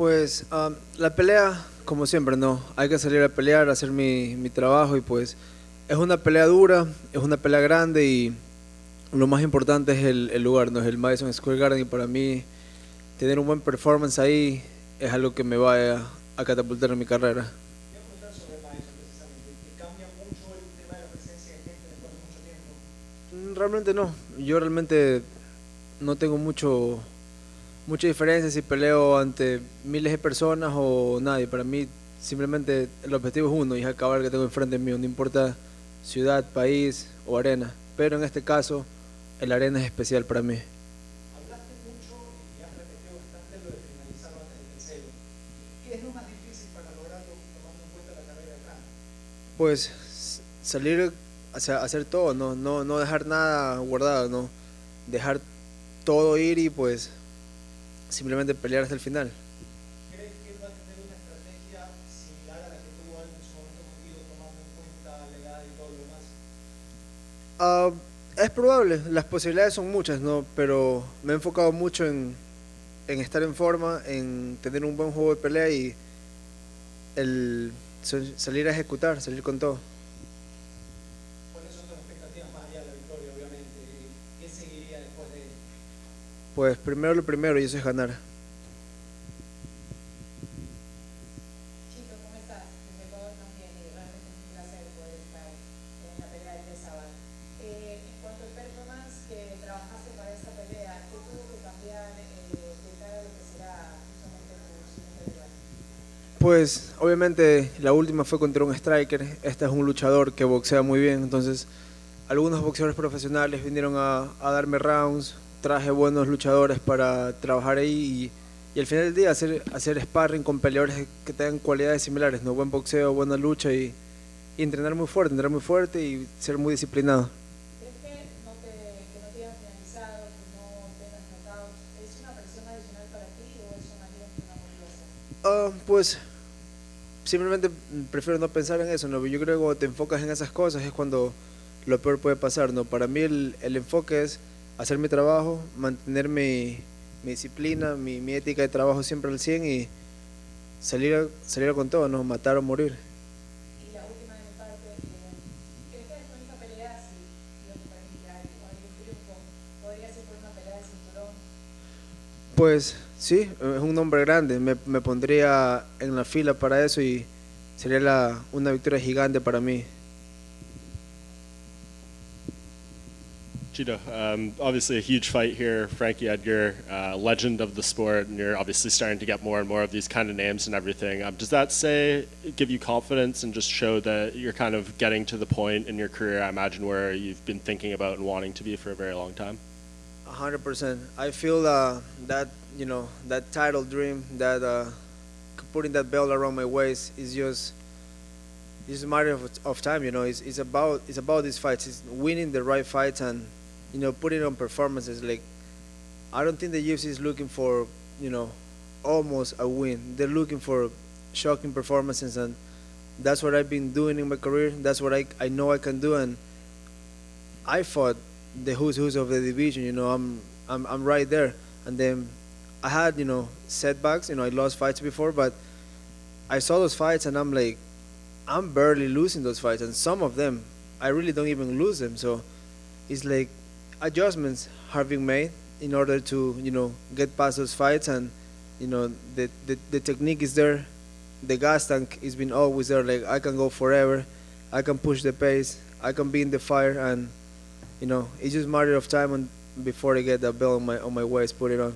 Pues la pelea, como siempre, no. Hay que salir a pelear, a hacer mi trabajo y pues es una pelea dura, es una pelea grande y lo más importante es el lugar, ¿no? Es el Madison Square Garden y para mí tener un buen performance ahí es algo que me va a catapultar en mi carrera. Voy a preguntar sobre Madison precisamente. ¿Te cambia mucho el tema de la presencia de gente después de mucho tiempo? Realmente no. Yo realmente no tengo mucha diferencia si peleo ante miles de personas o nadie. Para mí simplemente el objetivo es uno y es acabar el que tengo enfrente mío, no importa ciudad, país o arena. Pero en este caso, el arena es especial para mí. Hablaste mucho y has repetido bastante lo de finalizarlo antes del tercero. ¿Qué es lo más difícil para lograrlo tomando en cuenta la carrera de Frank? Pues salir a hacer todo, no dejar nada guardado, no dejar todo ir y pues simplemente pelear hasta el final. ¿Crees que él va a tener una estrategia similar a la que tuvo él en su momento contigo, tomando en cuenta la edad y todo lo demás? Ah, es probable, las posibilidades son muchas, ¿no? Pero me he enfocado mucho en estar en forma, en tener un buen juego de pelea y el salir a ejecutar, salir con todo. ¿Cuáles son tus expectativas más allá de la victoria, obviamente? ¿Qué seguiría después de él? Pues primero lo primero y eso es ganar. Chito, ¿cómo estás? Desde Ecuador también, y realmente es un placer poder estar en la pelea del día sábado. En cuanto al performance que trabajaste para esta pelea, ¿qué tuvo que cambiar de cara a lo que será justamente tu siguiente rival? Pues obviamente la última fue contra un striker, este es un luchador que boxea muy bien, entonces algunos boxeadores profesionales vinieron a darme rounds, traje buenos luchadores para trabajar ahí y al final del día hacer sparring con peleadores que tengan cualidades similares, ¿no? Buen boxeo, buena lucha y entrenar muy fuerte y ser muy disciplinado. ¿Crees que no te hayan finalizado, que no tengas knockouts? ¿Es una presión adicional para ti o es un aliento, una motivación? Pues simplemente prefiero no pensar en eso, ¿no? Yo creo que cuando te enfocas en esas cosas es cuando lo peor puede pasar, ¿no? Para mí el enfoque es hacer mi trabajo, mantener mi disciplina, mi ética de trabajo siempre al 100 y salir a con todo, ¿no? Matar o morir. Y la última de mi parte, ¿crees que después de esta pelea, si Dios lo permite, hay algún triunfo, podría ser por una pelea de cinturón? Pues sí, es un nombre grande, me pondría en la fila para eso y sería una victoria gigante para mí. Chito, obviously a huge fight here. Frankie Edgar, legend of the sport, and you're obviously starting to get more and more of these kind of names and everything. Does that give you confidence and just show that you're kind of getting to the point in your career, I imagine, where you've been thinking about and wanting to be for a very long time? 100%. I feel that that title dream, that putting that belt around my waist is just a matter of time. It's about these fights. It's winning the right fights and putting on performances. Like I don't think the UFC is looking for almost a win. They're looking for shocking performances, and that's what I've been doing in my career. That's what I know I can do, and I fought the who's of the division. I'm right there, and then I had setbacks. I lost fights before, but I saw those fights, and I'm like, I'm barely losing those fights, and some of them I really don't even lose them. So it's like adjustments have been made in order to get past those fights, and the technique is there, the gas tank has been always there. Like I can go forever, I can push the pace, I can be in the fire, and it's just a matter of time before I get that belt on my waist, put it on.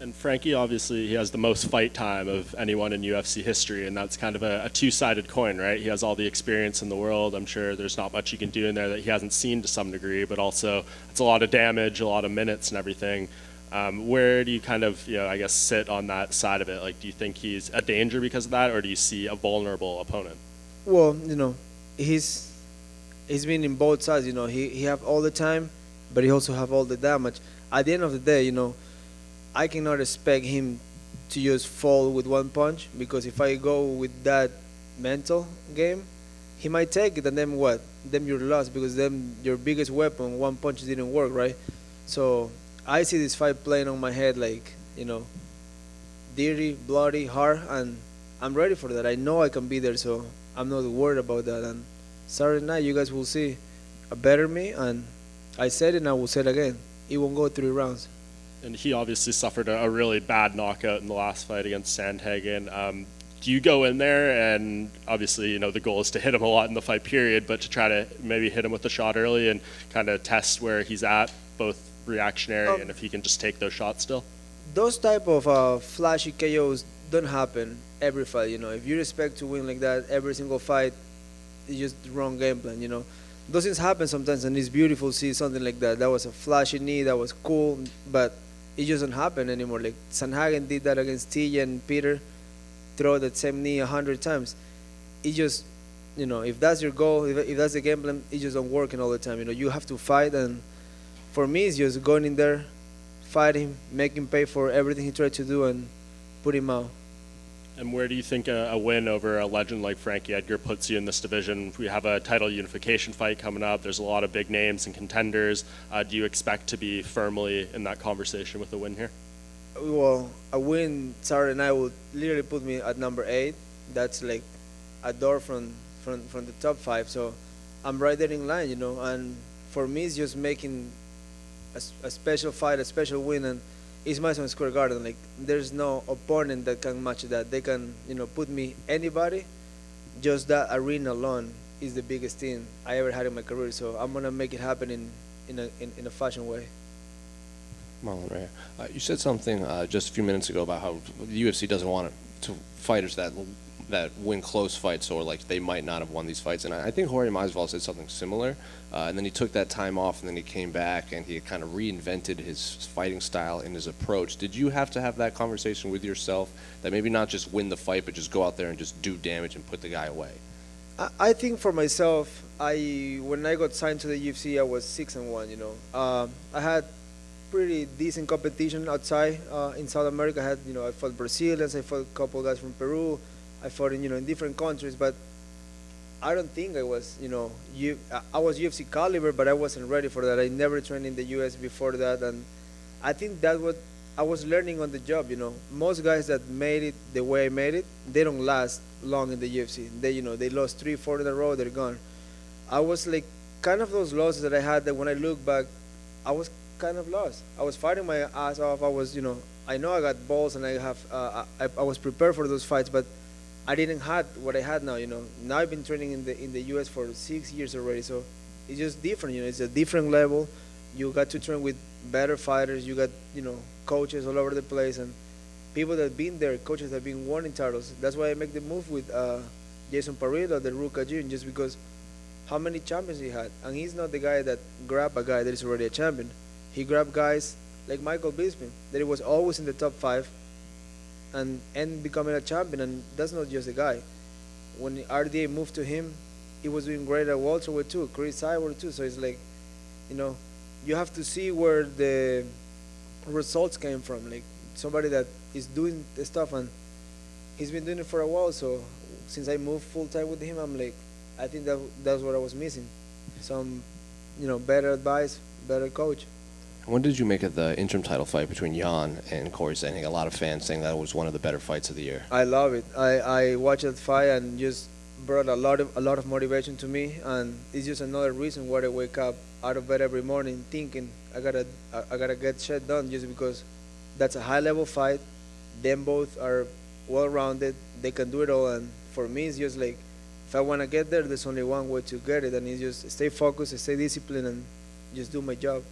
And Frankie, obviously, he has the most fight time of anyone in UFC history, and that's kind of a two-sided coin, right? He has all the experience in the world. I'm sure there's not much you can do in there that he hasn't seen to some degree, but also it's a lot of damage, a lot of minutes and everything. Where do you kind of, I guess, sit on that side of it? Like, do you think he's a danger because of that, or do you see a vulnerable opponent? Well, he's been in both sides. He have all the time, but he also have all the damage. At the end of the day, I cannot expect him to just fall with one punch, because if I go with that mental game, he might take it, and then what? Then you're lost, because then your biggest weapon, one punch, didn't work, right? So I see this fight playing on my head like, dirty, bloody, hard, and I'm ready for that. I know I can be there, so I'm not worried about that. And Saturday night, you guys will see a better me, and I said it and I will say it again. It won't go 3 rounds. And he obviously suffered a really bad knockout in the last fight against Sandhagen. Do you go in there and obviously, the goal is to hit him a lot in the fight period, but to try to maybe hit him with the shot early and kind of test where he's at, both reactionary and if he can just take those shots still? Those type of flashy KOs don't happen every fight. If you expect to win like that every single fight, it's just the wrong game plan. Those things happen sometimes, and it's beautiful to see something like that. That was a flashy knee, that was cool, but it just doesn't happen anymore. Like Sandhagen did that against Tilla and Peter, throw that same knee 100 times. It just, if that's your goal, if that's the game plan, it just don't work all the time. You have to fight, and for me, it's just going in there, fight him, make him pay for everything he tried to do, and put him out. And where do you think a win over a legend like Frankie Edgar puts you in this division? We have a title unification fight coming up. There's a lot of big names and contenders. Do you expect to be firmly in that conversation with a win here? Well, a win Saturday night would literally put me at number 8. That's like a door from the top 5. So I'm right there in line, And for me, it's just making a special fight, a special win, and it's Madison Square Garden. Like there's no opponent that can match that. They can, put me anybody. Just that arena alone is the biggest thing I ever had in my career. So I'm gonna make it happen in a fashion way. Marlon Ray, you said something just a few minutes ago about how the UFC doesn't want to fighters that win close fights, or like they might not have won these fights. And I think Jorge Masvidal said something similar. And then he took that time off, and then he came back, and he kind of reinvented his fighting style and his approach. Did you have to have that conversation with yourself, that maybe not just win the fight, but just go out there and just do damage and put the guy away? I think for myself, when I got signed to the UFC, I was 6-1. I had pretty decent competition outside in South America. I fought Brazilians, I fought a couple guys from Peru, I fought in different countries, but I don't think I was I was UFC caliber, but I wasn't ready for that. I never trained in the US before that, and I think that's what I was learning on the job. Most guys that made it the way I made it, they don't last long in the UFC. They lost 3-4 in a row, they're gone. I was like kind of those losses that I had, that when I look back, I was kind of lost. I was fighting my ass off. I was, I know I got balls, and I was prepared for those fights, but I didn't have what I had now. Now I've been training in the US for 6 years already, so it's just different. It's a different level. You got to train with better fighters. You got coaches all over the place, and people that have been there, coaches that have been winning titles. That's why I make the move with Jason Parillo, the Ruka Jin, just because how many champions he had, and he's not the guy that grabbed a guy that is already a champion. He grabbed guys like Michael Bisping, that he was always in the top 5. And becoming a champion, and that's not just a guy. When RDA moved to him, he was doing great at welterweight too, Chris Cyborg too. So it's like, you have to see where the results came from. Like somebody that is doing the stuff, and he's been doing it for a while. So since I moved full time with him, I'm like, I think that's what I was missing. Some, better advice, better coach. When did you make it the interim title fight between Jan and Corey Sandhagen? A lot of fans saying that was one of the better fights of the year. I love it. I watched that fight, and just brought a lot of motivation to me, and it's just another reason why I wake up out of bed every morning thinking I gotta get shit done, just because that's a high level fight. Them both are well rounded. They can do it all, and for me it's just like, if I want to get there, there's only one way to get it, and it's just stay focused, stay disciplined, and just do my job.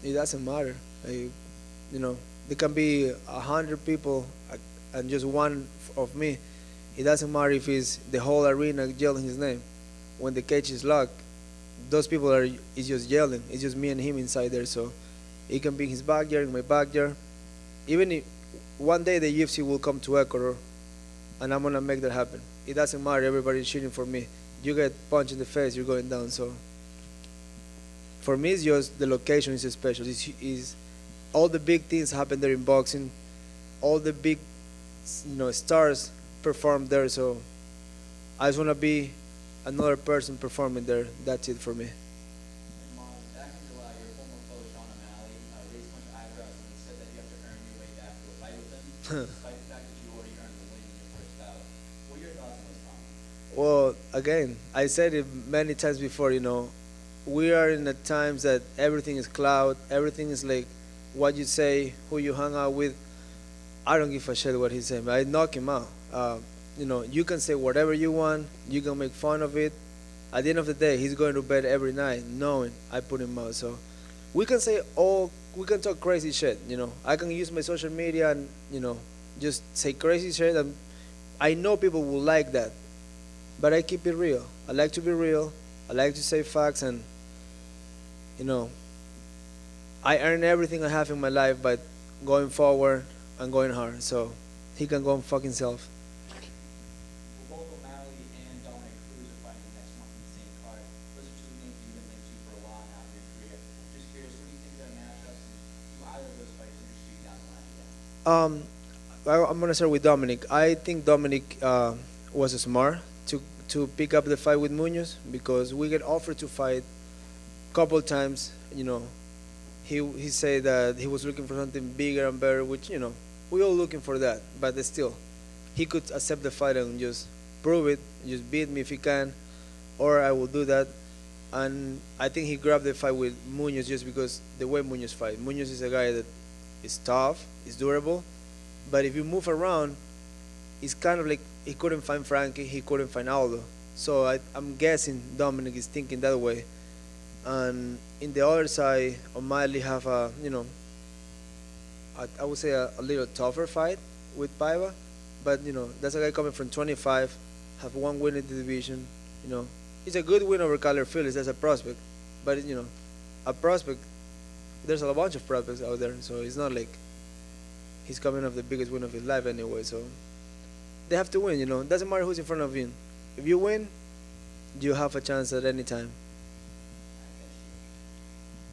It doesn't matter. There can be 100 people and just one of me. It doesn't matter if it's the whole arena yelling his name. When the cage is locked, those people is just yelling. It's just me and him inside there. So it can be in his backyard, in my backyard. Even if one day the UFC will come to Ecuador, and I'm gonna make that happen. It doesn't matter. Everybody's cheering for me. You get punched in the face, you're going down. So for me, it's just the location is special. It's all the big things happen there in boxing. All the big, stars perform there. So I just want to be another person performing there. That's it for me. And Marlon, back in July, your former coach, Sean O'Malley, raised a bunch of eyebrows and he said that you have to earn your way back to a fight with him, despite the fact that you already earned the win in your first bout. What are your thoughts on those comments? Well, again, I said it many times before, we are in the times that everything is cloud, everything is like what you say, who you hang out with. I don't give a shit what he's saying, but I knock him out. You can say whatever you want, you can make fun of it. At the end of the day, he's going to bed every night knowing I put him out. So we can we can talk crazy shit, I can use my social media and, just say crazy shit. And I know people will like that, but I keep it real. I like to be real. I like to say facts, and I earn everything I have in my life by going forward and going hard. So he can go and fuck himself. Well, both O'Malley and Dominic Cruz are fighting next month in the same card. Those are two names you've been linked to for a while now in your career. Just curious, what do you think of their matchups, and do either of those fights interest you down the line again? I'm gonna start with Dominic. I think Dominic was smart to pick up the fight with Munoz, because we get offered to fight a couple times. He said that he was looking for something bigger and better, which we all looking for that. But still, he could accept the fight and just prove it, just beat me if he can, or I will do that. And I think he grabbed the fight with Munoz just because the way Munoz fight. Munoz is a guy that is tough, is durable, but if you move around, it's kind of like he couldn't find Frankie, he couldn't find Aldo. So I'm guessing Dominic is thinking that way. And in the other side, O'Malley have I would say a little tougher fight with Paiva, but that's a guy coming from 25, have one win in the division. It's a good win over Kyler Phillips. That's a prospect, but a prospect. There's a bunch of prospects out there, so it's not like he's coming off the biggest win of his life anyway. So they have to win. Doesn't matter who's in front of you. If you win, you have a chance at any time.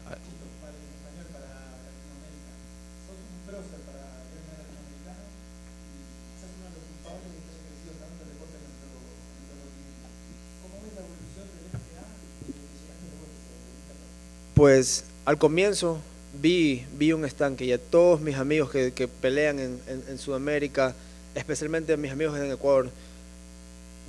Chito, para en español, para Latinoamérica. Sos un prócer para el MMA latinoamericano y sos uno de los culpables de que haya crecido tanto el deporte en nuestro continente. ¿Cómo ves la evolución del MMA desde que llegaste a la UFC? Pues al comienzo vi un estanque, y a todos mis amigos que pelean en Sudamérica, especialmente a mis amigos en Ecuador,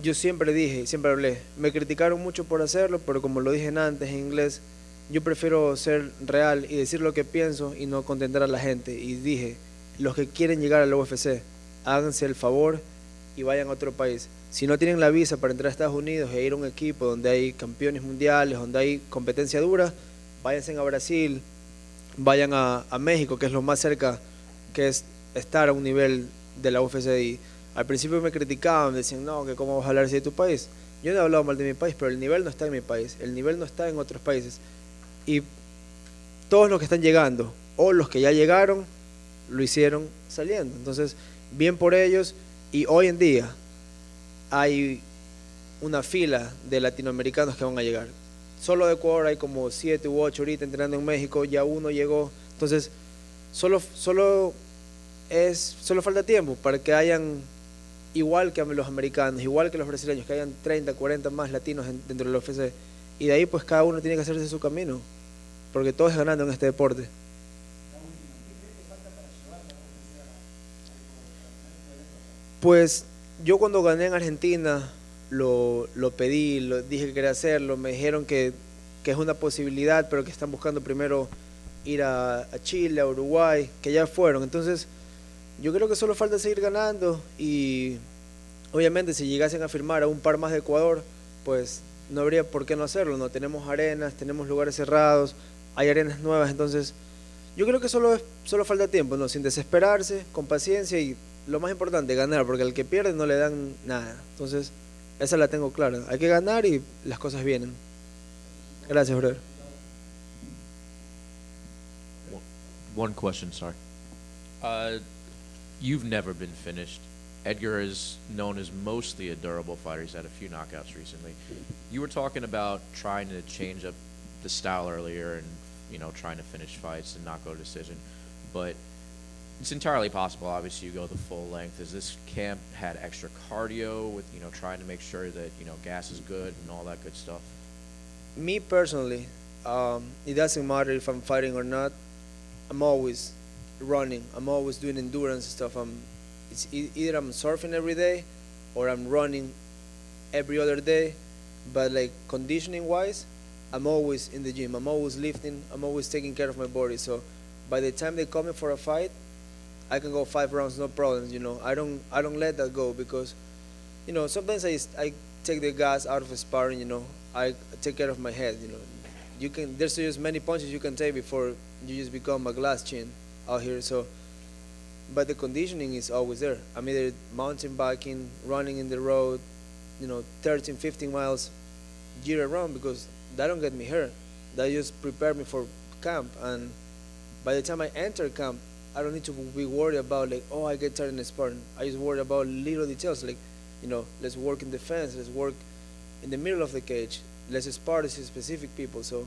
yo siempre dije, siempre hablé, me criticaron mucho por hacerlo, pero como lo dije antes en inglés, yo prefiero ser real y decir lo que pienso y no contentar a la gente. Y dije, los que quieren llegar a la UFC, háganse el favor y vayan a otro país. Si no tienen la visa para entrar a Estados Unidos e ir a un equipo donde hay campeones mundiales, donde hay competencia dura, váyanse a Brasil, vayan a México, que es lo más cerca, que es estar a un nivel de la UFC. Y al principio me criticaban, decían, no, que cómo vas a hablar así de tu país. Yo no he hablado mal de mi país, pero el nivel no está en mi país, el nivel no está en otros países. Y todos los que están llegando, o los que ya llegaron, lo hicieron saliendo. Entonces, bien por ellos. Y hoy en día hay una fila de latinoamericanos que van a llegar. Solo de Ecuador hay como 7 u 8 ahorita entrenando en México, ya uno llegó. Entonces, solo falta tiempo para que hayan, igual que los americanos, igual que los brasileños, que hayan 30, 40 más latinos dentro de la UFC. Y de ahí pues cada uno tiene que hacerse su camino, porque todos es ganando en este deporte. La última, ¿qué crees que falta para llevar la UFC al evento? Pues yo cuando gané en Argentina lo pedí, dije que quería hacerlo, me dijeron que es una posibilidad, pero que están buscando primero ir a Chile, a Uruguay, que ya fueron. Entonces yo creo que solo falta seguir ganando, y obviamente si llegasen a firmar a un par más de Ecuador, pues no habría por qué no hacerlo. No tenemos arenas, tenemos lugares cerrados, hay arenas nuevas. Entonces yo creo que solo falta tiempo, ¿no? Sin desesperarse, con paciencia, y lo más importante, ganar, porque al que pierde no le dan nada. Entonces esa la tengo clara, hay que ganar y las cosas vienen. Gracias, brother. One question, sorry. You've never been finished. Edgar is known as mostly a durable fighter. He's had a few knockouts recently. You were talking about trying to change up the style earlier and, trying to finish fights and not go to decision. But It's entirely possible. Obviously, you go the full length. Has this camp had extra cardio with trying to make sure that gas is good and all that good stuff? Me personally, it doesn't matter if I'm fighting or not. I'm always running. I'm always doing endurance stuff. Either I'm surfing every day, or I'm running every other day. But like conditioning wise, I'm always in the gym. I'm always lifting. I'm always taking care of my body. So by the time they call me for a fight, I can go 5 rounds, no problems. I don't let that go, because sometimes I take the gas out of sparring. I take care of my head. There's just many punches you can take before you just become a glass chin out here. So, but the conditioning is always there. I'm either mountain biking, running in the road, 13, 15 miles year round, because that don't get me hurt. That just prepare me for camp. And by the time I enter camp, I don't need to be worried about like, oh, I get tired in the sparring. I just worry about little details like, let's work in defense, let's work in the middle of the cage, let's spar with specific people. So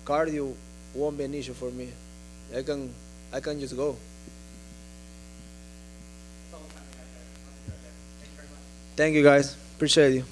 cardio won't be an issue for me. I can just go. That's all the time we have there. Thank you very much. Thank you guys. Appreciate you.